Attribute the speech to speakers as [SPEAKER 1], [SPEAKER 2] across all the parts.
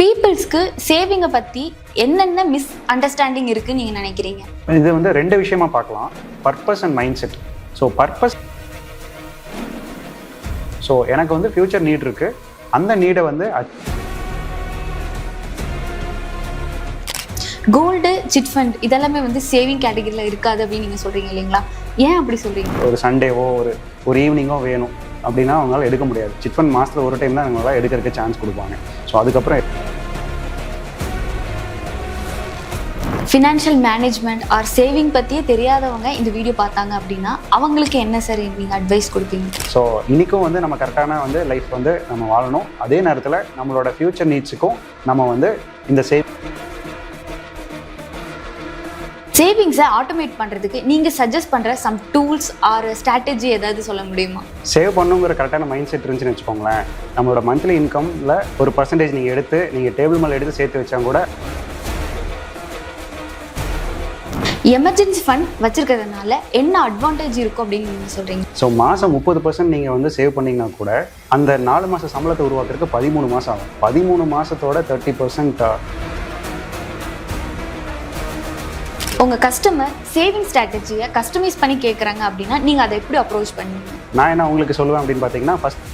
[SPEAKER 1] பீப்புள்ஸ்க்கு சேவிங்கை பற்றி என்னென்ன miss understanding இருக்குன்னு நீங்கள் நினைக்கிறீங்க?
[SPEAKER 2] இது வந்து ரெண்டு விஷயமா பார்க்கலாம், purpose and mind set. So purpose, so எனக்கு வந்து ஃப்யூச்சர் நீட் இருக்குது, அந்த நீடை வந்து
[SPEAKER 1] கோல்டு, சிட் ஃபண்ட் இதெல்லாமே வந்து சேவிங் கேட்டகரியில் இருக்காது அப்படின்னு நீங்கள் சொல்கிறீங்க இல்லைங்களா? ஏன் அப்படி சொல்கிறீங்க?
[SPEAKER 2] ஒரு சண்டேவோ ஒரு ஈவினிங்கோ வேணும் அப்படின்னா அவங்களால எடுக்க முடியாது. சிட் ஃபண்ட் மாதத்தில் ஒரு டைம் தான் அவங்களால எடுக்கிறதுக்கு சான்ஸ் கொடுப்பாங்க. ஸோ அதுக்கப்புறம்
[SPEAKER 1] ஃபினான்ஷியல் மேனேஜ்மெண்ட் ஆர் சேவிங் பற்றியே தெரியாதவங்க இந்த வீடியோ பார்த்தாங்க அப்படின்னா அவங்களுக்கு என்ன சார் நீங்கள் அட்வைஸ் கொடுப்பீங்க?
[SPEAKER 2] ஸோ இன்றைக்கும் வந்து நம்ம கரெக்டான வந்து லைஃப் வந்து நம்ம வாழணும். அதே நேரத்தில் நம்மளோட ஃப்யூச்சர் நீட்ஸுக்கும் நம்ம வந்து இந்த
[SPEAKER 1] சேவிங்ஸை ஆட்டோமேட் பண்ணுறதுக்கு நீங்கள் சஜஸ்ட் பண்ணுற சம் டூல்ஸ் ஆர் ஸ்ட்ராட்டஜி ஏதாவது சொல்ல முடியுமா?
[SPEAKER 2] சேவ் பண்ணுங்கிற கரெக்டான மைண்ட் செட் இருந்துச்சுன்னு வச்சுக்கோங்களேன், நம்மளோட மந்த்லி இன்கமில் ஒரு பர்சன்டேஜ் நீங்கள் எடுத்து நீங்கள் டேபிள் மேலே எடுத்து சேர்த்து வச்சா கூட
[SPEAKER 1] எமர்ஜென்சி ஃபண்ட் வச்சிருக்கிறதுனால என்ன அட்வான்டேஜ் இருக்கும் அப்படின்னு நீங்கள் சொல்கிறீங்க?
[SPEAKER 2] ஸோ மாதம் 30% நீங்கள் வந்து சேவ் பண்ணிங்கன்னா கூட அந்த 4 மாத சம்பளத்தை உருவாக்குறதுக்கு 13 மாதம் ஆகும். 13 மாதத்தோட 30%
[SPEAKER 1] உங்கள் கஸ்டமர் சேவிங் ஸ்ட்ராட்டஜியை கஸ்டமைஸ் பண்ணி கேட்குறாங்க அப்படின்னா நீங்கள் அதை எப்படி அப்ரோச் பண்ணுவீங்க?
[SPEAKER 2] நான் என்ன உங்களுக்கு சொல்லுவேன் அப்படின்னு பார்த்தீங்கன்னா, ஃபர்ஸ்ட்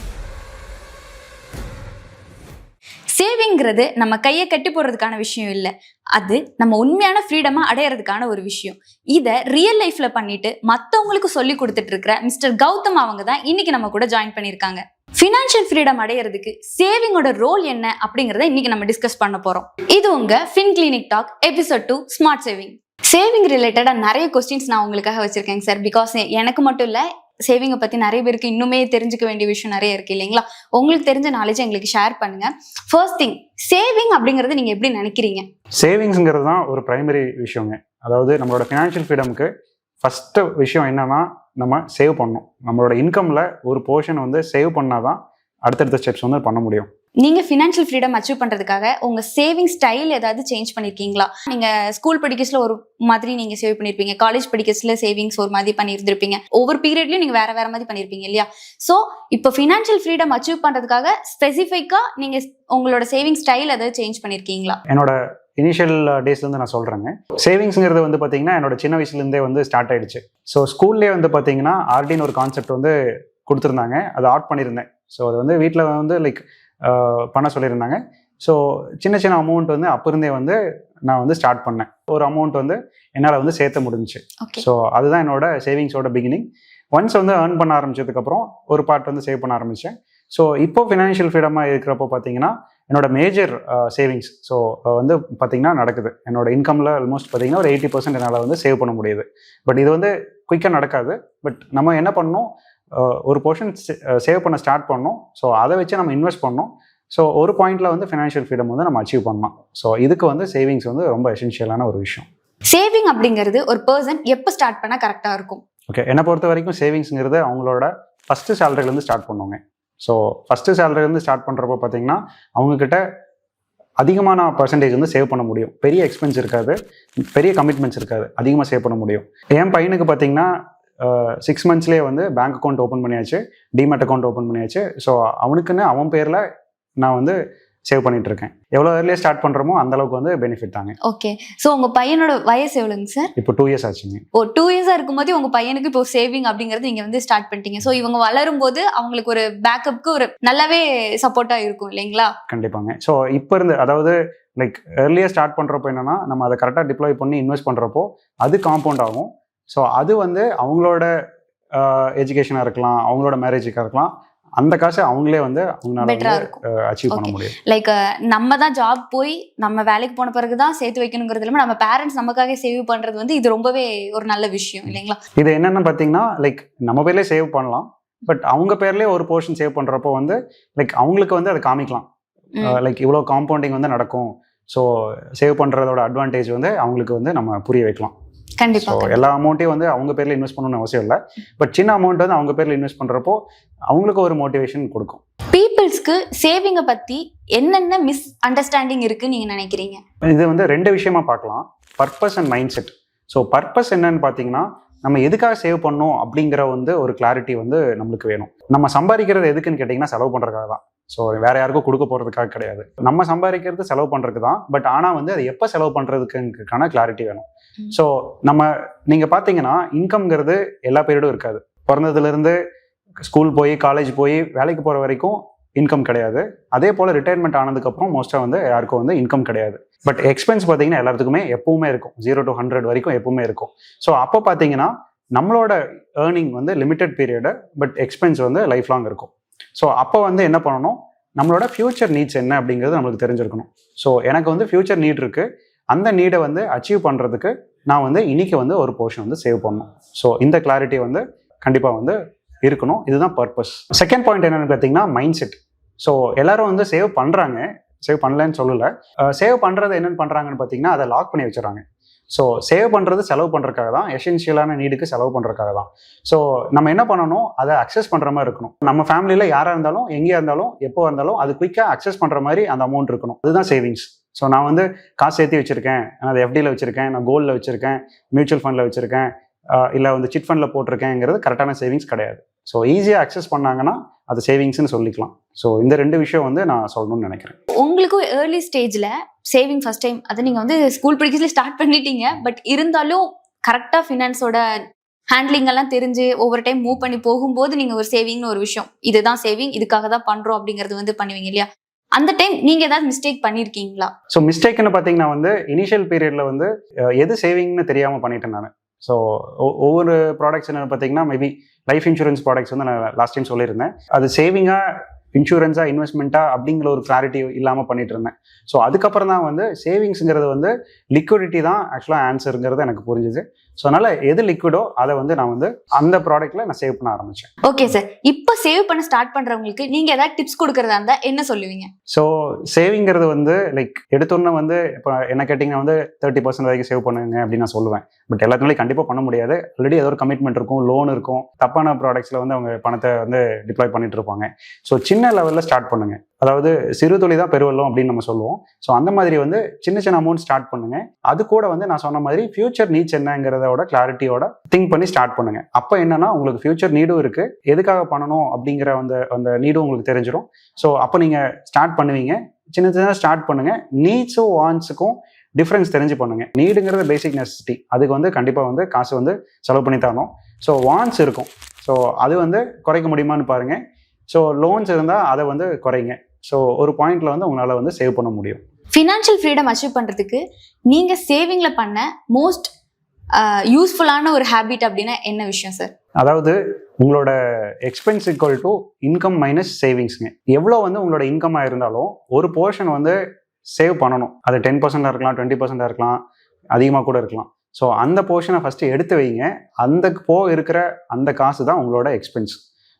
[SPEAKER 1] சேவிங்கிறது நம்ம கையை கட்டி போடுறதுக்கான விஷயம் இல்லை, அது நம்ம உண்மையான ஃப்ரீடமாக அடையிறதுக்கான ஒரு விஷயம். இதை ரியல் லைஃப்பில் பண்ணிட்டு மற்றவங்களுக்கு சொல்லி கொடுத்துட்டு இருக்கிற மிஸ்டர் கௌதம் அவங்க தான் இன்னைக்கு நம்ம கூட ஜாயின் பண்ணியிருக்காங்க. ஃபினான்ஷியல் ஃப்ரீடம் அடையிறதுக்கு சேவிங்கோட ரோல் என்ன அப்படிங்கிறத இன்னைக்கு நம்ம டிஸ்கஸ் பண்ண போகிறோம். இது உங்கள் fin clinic talk episode 2 smart saving. Saving ரிலேட்டடாக நிறைய கொஸ்டின்ஸ் நான் உங்களுக்காக வச்சுருக்கேங்க சார். பிகாஸ் எனக்கு மட்டும் இல்லை, சேவிங்கை பற்றி நிறைய பேருக்கு இன்னுமே தெரிஞ்சுக்க வேண்டிய விஷயம் நிறைய இருக்குது இல்லைங்களா? உங்களுக்கு தெரிஞ்ச நாலேஜ் எங்களுக்கு ஷேர் பண்ணுங்கள். ஃபர்ஸ்ட் திங், சேவிங் அப்படிங்கிறது நீங்கள் எப்படி நினைக்கிறீங்க?
[SPEAKER 2] சேவிங்ஸுங்கிறது தான் ஒரு ப்ரைமரி விஷயங்க. அதாவது நம்மளோட ஃபினான்ஷியல் ஃப்ரீடமுக்கு ஃபஸ்ட்டு விஷயம் என்னன்னா, நம்ம சேவ் பண்ணணும். நம்மளோட இன்கமில் ஒரு போர்ஷன் வந்து சேவ் பண்ணால் தான் அடுத்தடுத்த ஸ்டெப்ஸ் வந்து பண்ண முடியும்.
[SPEAKER 1] நீங்கள் ஃபினான்ஷியல் ஃப்ரீடம் அச்சீவ் பண்ணுறதுக்காக உங்கள் சேவிங் ஸ்டைல் ஏதாவது சேஞ்ச் பண்ணியிருக்கீங்களா? நீங்கள் ஸ்கூல் படிக்கஸில் ஒரு மாதிரி நீங்கள் சேவ் பண்ணியிருப்பீங்க, காலேஜ் படிக்கஸில் சேவிங்ஸ் ஒரு மாதிரி பண்ணியிருந்திருப்பீங்க, ஒவ்வொரு பீரியட்லையும் நீங்கள் வேறு வேறு மாதிரி பண்ணியிருப்பீங்க இல்லையா? ஸோ இப்போ ஃபினான்ஷியல் ஃப்ரீடம் அச்சீவ் பண்ணுறதுக்காக ஸ்பெசிஃபிக்காக நீங்கள் உங்களோட சேவிங் ஸ்டைல் ஏதாவது சேஞ்ச் பண்ணியிருக்கீங்களா?
[SPEAKER 2] என்னோட இனிஷியல் டேஸ்லேருந்து நான் சொல்கிறேங்க. சேவிங்ஸுங்கிறது வந்து பார்த்தீங்கன்னா என்னோட சின்ன வயசுலேருந்தே வந்து ஸ்டார்ட் ஆகிடுச்சு. ஸோ ஸ்கூல்லேயே வந்து பார்த்தீங்கன்னா ஆர்டின்னு ஒரு கான்செப்ட் வந்து கொடுத்துருந்தாங்க, அதை ஆட் பண்ணியிருந்தேன். ஸோ அது வந்து வீட்டில் வந்து லைக் பண்ண சொல்லியிருந்தாங்க. ஸோ சின்ன சின்ன அமௌண்ட் வந்து அப்போ இருந்தே வந்து நான் வந்து ஸ்டார்ட் பண்ணேன். ஒரு அமௌண்ட் வந்து என்னால் வந்து சேர்த்த முடிஞ்சிச்சு. ஸோ அதுதான் என்னோட சேவிங்ஸோட பிகினிங். ஒன்ஸ் வந்து ஏர்ன் பண்ண ஆரம்பிச்சதுக்கப்புறம் ஒரு பார்ட் வந்து சேவ் பண்ண ஆரம்பித்தேன். ஸோ இப்போ ஃபினான்ஷியல் ஃப்ரீடமாக இருக்கிறப்போ பார்த்தீங்கன்னா என்னோட மேஜர் சேவிங்ஸ் ஸோ வந்து பார்த்தீங்கன்னா நடக்குது. என்னோட இன்கமில் ஆல்மோஸ்ட் பார்த்தீங்கன்னா ஒரு 80% என்னால் வந்து சேவ் பண்ண முடியுது. பட் இது வந்து குயிக்காக நடக்காது. பட் நம்ம என்ன பண்ணணும், ஒரு போர்ஷன் சேவ் பண்ண ஸ்டார்ட் பண்ணணும். ஸோ அதை வச்சு நம்ம இன்வெஸ்ட் பண்ணணும். ஸோ ஒரு பாயிண்டில் வந்து ஃபினான்ஷியல் ஃப்ரீடம் வந்து நம்ம அச்சீவ் பண்ணலாம். ஸோ இதுக்கு வந்து சேவிங்ஸ் வந்து ரொம்ப எசென்ஷியலான ஒரு விஷயம்.
[SPEAKER 1] சேவிங் அப்படிங்கிறது ஒரு பர்சன் எப்போ ஸ்டார்ட் பண்ணால் கரெக்டாக இருக்கும்?
[SPEAKER 2] ஓகே, என்னை பொறுத்த வரைக்கும் சேவிங்ஸுங்கிறது அவங்களோட ஃபஸ்ட்டு சேலரிலேருந்து ஸ்டார்ட் பண்ணுவாங்க. ஸோ ஃபஸ்ட்டு சேலரிலேருந்து ஸ்டார்ட் பண்ணுறப்போ பார்த்தீங்கன்னா அவங்கக்கிட்ட அதிகமான பர்சன்டேஜ் வந்து சேவ் பண்ண முடியும். பெரிய எக்ஸ்பென்ஸ் இருக்காது, பெரிய கமிட்மெண்ட்ஸ் இருக்காது, அதிகமாக சேவ் பண்ண முடியும். என் பையனுக்கு பார்த்தீங்கன்னா 6 monthsலேயே வந்து பேங்க் அக்கௌண்ட் ஓப்பன் பண்ணியாச்சு, டிமேட் அக்கௌண்ட் ஓப்பன் பண்ணியாச்சு. ஸோ அவனுக்குன்னு அவன் பேரில் நான் வந்து சேவ் பண்ணிட்டு இருக்கேன். எவ்வளோ ஏர்லியே ஸ்டார்ட் பண்ணுறோமோ அந்த அளவுக்கு வந்து பெனிஃபிட் தாங்க.
[SPEAKER 1] ஓகே, ஸோ உங்கள் பையனோட வயசு எவ்வளோங்க சார்?
[SPEAKER 2] இப்போ 2 years ஆச்சுங்க.
[SPEAKER 1] 2 years இருக்கும்போது உங்கள் பையனுக்கு இப்போ சேவிங் அப்படிங்கிறது நீங்கள் வந்து ஸ்டார்ட் பண்ணிட்டீங்க. ஸோ இவங்க வளரும் போது அவங்களுக்கு ஒரு பேக்கப்புக்கு ஒரு நல்லாவே சப்போர்ட்டாக இருக்கும் இல்லைங்களா?
[SPEAKER 2] கண்டிப்பாங்க. ஸோ இப்போ இருந்து அதாவது லைக் ஏர்லியாக ஸ்டார்ட் பண்ணுறப்போ என்னன்னா, நம்ம அதை கரெக்டாக டிப்ளாய் பண்ணி இன்வெஸ்ட் பண்ணுறப்போ அது காம்பவுண்ட் ஆகும். ஸோ அது வந்து அவங்களோட எஜுகேஷனாக இருக்கலாம், அவங்களோட மேரேஜுக்காக இருக்கலாம், அந்த காசை அவங்களே வந்து அவங்களால அச்சீவ் பண்ண முடியும்.
[SPEAKER 1] லைக் நம்ம தான் ஜாப் போய் நம்ம வேலைக்கு போன பிறகு தான் சேர்த்து வைக்கணுங்கிறது இல்லாமல் நம்ம பேரண்ட்ஸ் நமக்காக சேவ் பண்ணுறது வந்து இது ரொம்பவே ஒரு நல்ல விஷயம் இல்லைங்களா?
[SPEAKER 2] இது என்னென்னு பார்த்தீங்கன்னா லைக் நம்ம பேர்லேயே சேவ் பண்ணலாம், பட் அவங்க பேர்லேயே ஒரு போர்ஷன் சேவ் பண்ணுறப்போ வந்து லைக் அவங்களுக்கு வந்து அதை காமிக்கலாம். லைக் இவ்வளோ காம்பவுண்டிங் வந்து நடக்கும். ஸோ சேவ் பண்ணுறதோட அட்வான்டேஜ் வந்து அவங்களுக்கு வந்து நம்ம புரிய வைக்கலாம்.
[SPEAKER 1] கண்டிப்பா.
[SPEAKER 2] எல்லா அமௌண்ட்டையும் வந்து அவங்க பேர்ல இன்வெஸ்ட் பண்ணணும்னு அவசியம் இல்லை. பட் சின்ன அமௌண்ட் வந்து அவங்க பேர்ல இன்வெஸ்ட் பண்றப்போ அவங்களுக்கு ஒரு மோட்டிவேஷன் கொடுக்கும்.
[SPEAKER 1] பீப்புள்ஸ்க்கு சேவிங்கை பத்தி என்னென்ன மிஸ் அண்டர்ஸ்டாண்டிங் இருக்குன்னு நீங்க நினைக்கிறீங்க?
[SPEAKER 2] இது வந்து ரெண்டு விஷயமா பார்க்கலாம், purpose and mind set. So purpose என்னன்னு பார்த்தீங்கன்னா, நம்ம எதுக்காக சேவ் பண்ணோம் அப்படிங்கிற வந்து ஒரு கிளாரிட்டி வந்து நம்மளுக்கு வேணும். நம்ம சம்பாதிக்கிறது எதுக்குன்னு கேட்டிங்கன்னா செலவு பண்ணுறதுக்காக தான். ஸோ வேற யாருக்கும் கொடுக்க போகிறதுக்காக கிடையாது. நம்ம சம்பாதிக்கிறது செலவு பண்ணுறதுக்கு தான். பட் ஆனால் வந்து அது எப்போ செலவு பண்ணுறதுக்குக்கான கிளாரிட்டி வேணும். ஸோ நீங்கள் பார்த்தீங்கன்னா இன்கம்ங்கிறது எல்லா பீரியடும் இருக்காது. பிறந்ததுலேருந்து ஸ்கூல் போய் காலேஜ் போய் வேலைக்கு போகிற வரைக்கும் இன்கம் கிடையாது. அதே போல் ரிட்டையர்மெண்ட் ஆனதுக்கப்புறம் மோஸ்ட்டாக வந்து யாருக்கும் வந்து இன்கம் கிடையாது. பட் எக்ஸ்பென்ஸ் பார்த்தீங்கன்னா எல்லாத்துக்குமே எப்பவுமே இருக்கும். 0 to 100 வரைக்கும் எப்பவுமே இருக்கும். ஸோ அப்போ பார்த்தீங்கன்னா நம்மளோட ஏர்னிங் வந்து லிமிட்டட் பீரியடு, பட் எக்ஸ்பென்ஸ் வந்து லைஃப் லாங் இருக்கும். ஸோ அப்போ வந்து என்ன பண்ணணும், நம்மளோட ஃபியூச்சர் நீட்ஸ் என்ன அப்படிங்கிறது நம்மளுக்கு தெரிஞ்சிருக்கணும். ஸோ எனக்கு வந்து ஃபியூச்சர் நீட் இருக்குது. அந்த நீடை வந்து அச்சீவ் பண்ணுறதுக்கு நான் வந்து இன்னைக்கு வந்து ஒரு போர்ஷன் வந்து சேவ் பண்ணணும். ஸோ இந்த கிளாரிட்டி வந்து கண்டிப்பாக வந்து இருக்கணும். இதுதான் பர்பஸ். செகண்ட் பாயிண்ட் என்னென்னு பார்த்தீங்கன்னா மைண்ட் செட். ஸோ எல்லாரும் வந்து சேவ் பண்ணுறாங்க, சேவ் பண்ணலன்னு சொல்லலை. சேவ் பண்ணுறது என்னென்னு பண்ணுறாங்கன்னு பார்த்தீங்கன்னா அதை லாக் பண்ணி வச்சுறாங்க. ஸோ சேவ் பண்ணுறது செலவு பண்ணுறதுக்காக தான், எசென்ஷியலான நீடுக்கு செலவு பண்ணுறதுக்காக தான். ஸோ நம்ம என்ன பண்ணணும், அதை அக்சஸ் பண்ணுற மாதிரி இருக்கணும். நம்ம ஃபேமிலியில் யாராக இருந்தாலும் எங்கேயா இருந்தாலும் எப்போ இருந்தாலும் அது குயிக்காக அக்சஸ் பண்ணுற மாதிரி அந்த அமௌண்ட் இருக்கணும். அதுதான் சேவிங்ஸ். ஸோ நான் வந்து காசு சேர்த்து வச்சுருக்கேன், நான் அதை எஃப்டியில் வச்சுருக்கேன், நான் கோல்டில் வச்சுருக்கேன், மியூச்சுவல் ஃபண்டில் வச்சுருக்கேன், இல்லை வந்து சிட் ஃபண்டில் போட்டிருக்கேங்கிறது கரெக்டான சேவிங்ஸ் கிடையாது. ஸோ ஈஸியாக அக்சஸ் பண்ணாங்கன்னா அது சேவிங்ஸ்னு சொல்லிக்கலாம். ஸோ இந்த 2 விஷயம் வந்து நான் சொல்லணும்னு நினைக்கிறேன்.
[SPEAKER 1] உங்களுக்கும் ஏர்லி ஸ்டேஜில் சேவிங் ஃபர்ஸ்ட் டைம் அதை நீங்கள் வந்து ஸ்கூல் படிக்கிறதுல ஸ்டார்ட் பண்ணிட்டீங்க. பட் இருந்தாலும் கரெக்டாக ஃபினான்ஸோட ஹேண்ட்லிங் எல்லாம் தெரிஞ்சு ஒவ்வொரு டைம் மூவ் பண்ணி போகும்போது நீங்கள் ஒரு சேவிங்னு ஒரு விஷயம், இதுதான் சேவிங், இதுக்காக தான் பண்ணுறோம் அப்படிங்கிறது வந்து பண்ணுவீங்க இல்லையா? அந்த டைம் நீங்கள் ஏதாவது மிஸ்டேக் பண்ணியிருக்கீங்களா?
[SPEAKER 2] ஸோ மிஸ்டேக்னு பார்த்தீங்கன்னா வந்து இனிஷியல் பீரியடில் வந்து எது சேவிங்னு தெரியாமல் பண்ணிட்டேன் நான். ஸோ ஒவ்வொரு ப்ராடக்ட்ஸ் என்னென்னு பார்த்தீங்கன்னா மேபி லைஃப் இன்சூரன்ஸ் ப்ராடக்ட்ஸ் வந்து நான் லாஸ்ட் டைம் சொல்லியிருந்தேன். அது சேவிங்காக இன்சூரன்ஸா இன்வெஸ்ட்மெண்ட்டா அப்படிங்கிற ஒரு கிளாரிட்டி இல்லாமல் பண்ணிட்டு இருந்தேன். ஸோ அதுக்கப்புறம் தான் வந்து சேவிங்ஸுங்கிறது வந்து லிக்விடிட்டி தான் ஆக்சுவலாக ஆன்சருங்கிறது எனக்கு புரிஞ்சுது. ஸோ அதனால எது லிக்விடோ அதை வந்து நான் வந்து அந்த ப்ராடக்ட்ல நான் சேவ் பண்ண ஆரம்பிச்சேன்.
[SPEAKER 1] ஓகே சார், இப்போ சேவ் பண்ண ஸ்டார்ட் பண்றவங்களுக்கு நீங்க ஏதாவது டிப்ஸ் கொடுக்கறதா இருந்தா என்ன சொல்லுவீங்க?
[SPEAKER 2] ஸோ சேவிங்கிறது வந்து லைக் எடுத்தோன்னே வந்து இப்போ என்ன கேட்டிங்கன்னா வந்து 30% வரைக்கும் சேவ் பண்ணுங்க அப்படின்னு நான் சொல்லுவேன். பட் எல்லாத்துலையும் கண்டிப்பாக பண்ண முடியாது. ஆல்ரெடி ஏதோ ஒரு கமிட்மெண்ட் இருக்கும், லோன் இருக்கும், தப்பான ப்ராடக்ட்ஸில் வந்து அவங்க பணத்தை வந்து டிப்ளாய் பண்ணிட்டு இருப்பாங்க. ஸோ சின்ன லெவலில் ஸ்டார்ட் பண்ணுங்க. அதாவது சிறு துளி தான் பெருவெல்லம் அப்படின்னு நம்ம சொல்லுவோம். ஸோ அந்த மாதிரி வந்து சின்ன அமௌண்ட் ஸ்டார்ட் பண்ணுங்க. அது கூட வந்து நான் சொன்ன மாதிரி ஃபியூச்சர் நீட்ஸ் என்னங்கிறதோட கிளாரிட்டியோட திங்க் பண்ணி ஸ்டார்ட் பண்ணுங்க. அப்போ என்னன்னா உங்களுக்கு ஃபியூச்சர் நீடும் இருக்கு, எதுக்காக பண்ணணும் அப்படிங்கிற அந்த நீடும் உங்களுக்கு தெரிஞ்சிடும். ஸோ அப்போ நீங்க ஸ்டார்ட் பண்ணுவீங்க. சின்ன ஸ்டார்ட் பண்ணுங்க. நீட்ஸும் வான்ஸுக்கும் டிஃப்ரென்ஸ் தெரிஞ்சு பண்ணுங்க. நீடுங்கிறது பேசிக் நெசசிட்டி, அதுக்கு வந்து கண்டிப்பாக வந்து காசு வந்து செலவு பண்ணி தரணும். ஸோ வான்ஸ் இருக்கும், ஸோ அது வந்து குறைக்க முடியுமான்னு பாருங்க. ஸோ லோன்ஸ் இருந்தால் அதை வந்து குறைங்க. ஸோ ஒரு பாயிண்ட்ல வந்து உங்களால் வந்து சேவ் பண்ண முடியும்.
[SPEAKER 1] ஃபினான்ஷியல் ஃப்ரீடம் அச்சீவ் பண்ணுறதுக்கு நீங்கள் சேவிங்கில் பண்ண மோஸ்ட் யூஸ்ஃபுல்லான ஒரு ஹேபிட் அப்படின்னா என்ன விஷயம் சார்?
[SPEAKER 2] அதாவது உங்களோட expense equal to income minus சேவிங்ஸுங்க. எவ்வளோ வந்து உங்களோட இன்கமாக இருந்தாலும் ஒரு போர்ஷன் வந்து சேவ் பண்ணணும். அது 10% இருக்கலாம், 20% இருக்கலாம், அதிகமாக கூட இருக்கலாம். ஸோ அந்த போர்ஷனை ஃபஸ்ட்டு எடுத்து வைங்க. அந்த இருக்கிற அந்த காசு தான் உங்களோட எக்ஸ்பென்ஸ்.